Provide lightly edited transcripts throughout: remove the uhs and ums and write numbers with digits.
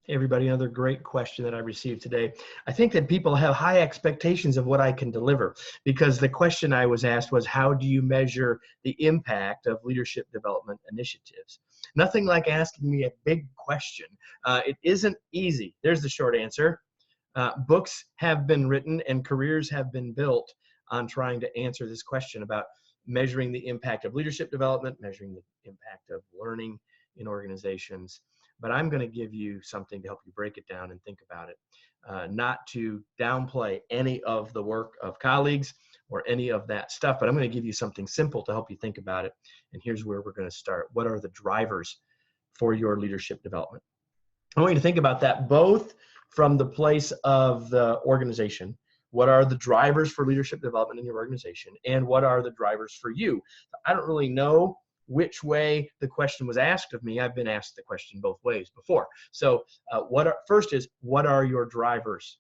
Hey everybody, another great question that I received today. I think that people have high expectations of what I can deliver, because the question I was asked was, how do you measure the impact of leadership development initiatives? Nothing like asking me a big question. It isn't easy. There's the short answer. Books have been written and careers have been built on trying to answer this question about measuring the impact of leadership development, measuring the impact of learning in organizations. But I'm going to give you something to help you break it down and think about it. Not to downplay any of the work of colleagues or any of that stuff, but I'm going to give you something simple to help you think about it. And here's where we're going to start. What are the drivers for your leadership development? I want you to think about that both from the place of the organization. What are the drivers for leadership development in your organization? And what are the drivers for you? I don't really know which way the question was asked of me. I've been asked the question both ways before. So first is, what are your drivers?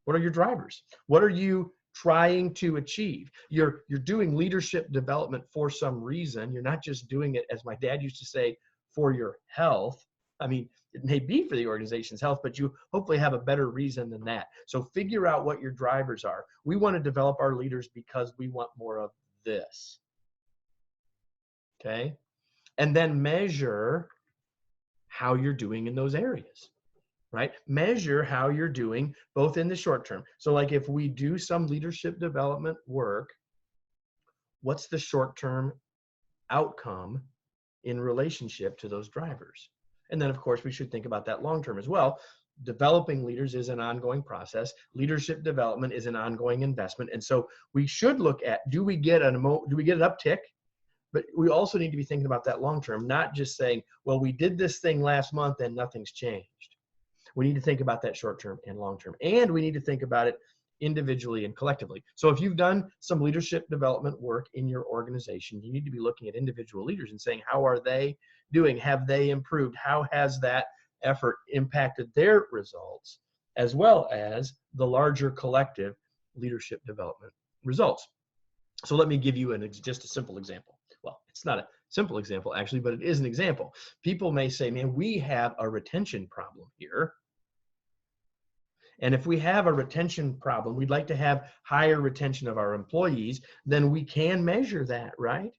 What are your drivers? What are you trying to achieve? You're doing leadership development for some reason. You're not just doing it, as my dad used to say, for your health. I mean, it may be for the organization's health, but you hopefully have a better reason than that. So figure out what your drivers are. We want to develop our leaders because we want more of this. Okay? And then measure how you're doing in those areas, right? Measure how you're doing both in the short term. So like if we do some leadership development work, what's the short-term outcome in relationship to those drivers? And then of course we should think about that long-term as well. Developing leaders is an ongoing process. Leadership development is an ongoing investment. And so we should look at, do we get an uptick? But we also need to be thinking about that long term, not just saying, well, we did this thing last month and nothing's changed. We need to think about that short term and long term. And we need to think about it individually and collectively. So if you've done some leadership development work in your organization, you need to be looking at individual leaders and saying, how are they doing? Have they improved? How has that effort impacted their results, as well as the larger collective leadership development results? So let me give you just a simple example. Well, it's not a simple example actually, but it is an example. People may say, man, we have a retention problem here. And if we have a retention problem, we'd like to have higher retention of our employees, then we can measure that, right?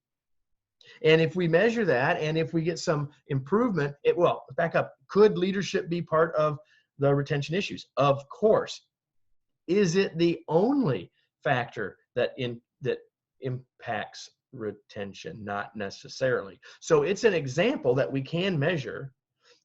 And if we measure that, and if we get some improvement, well, back up. Could leadership be part of the retention issues? Of course. Is it the only factor that impacts retention? Not necessarily. So it's an example that we can measure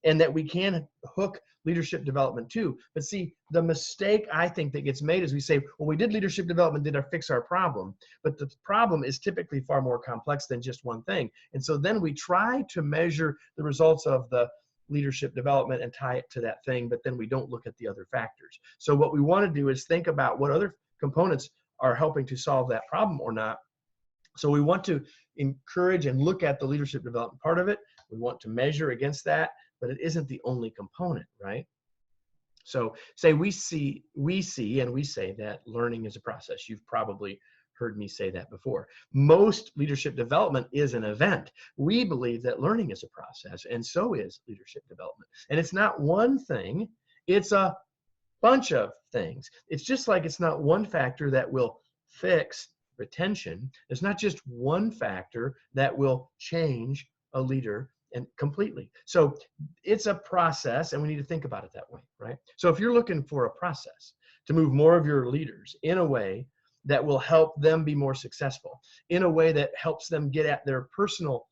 and that we can hook leadership development to. But see, the mistake I think that gets made is we say, well, we did leadership development, did it fix our problem? But the problem is typically far more complex than just one thing. And so then we try to measure the results of the leadership development and tie it to that thing, but then we don't look at the other factors. So what we want to do is think about what other components are helping to solve that problem or not. So we want to encourage and look at the leadership development part of it. We want to measure against that, but it isn't the only component, right? So say we see and we say that learning is a process. You've probably heard me say that before. Most leadership development is an event. We believe that learning is a process, and so is leadership development. And it's not one thing, it's a bunch of things. It's just like it's not one factor that will fix retention. It's not just one factor that will change a leader and completely. So it's a process, and we need to think about it that way, right? So if you're looking for a process to move more of your leaders in a way that will help them be more successful, in a way that helps them get at their personal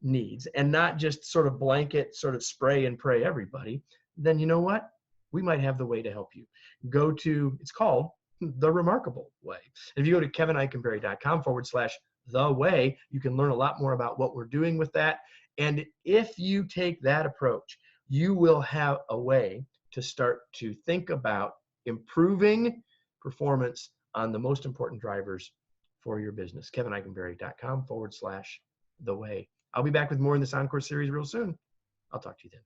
needs and not just sort of blanket, sort of spray and pray everybody, then you know what? We might have the way to help you. Go to, it's called The Remarkable Way. If you go to kevineikenberry.com/the way, you can learn a lot more about what we're doing with that. And if you take that approach, you will have a way to start to think about improving performance on the most important drivers for your business. kevineikenberry.com/the way. I'll be back with more in this Encore series real soon. I'll talk to you then.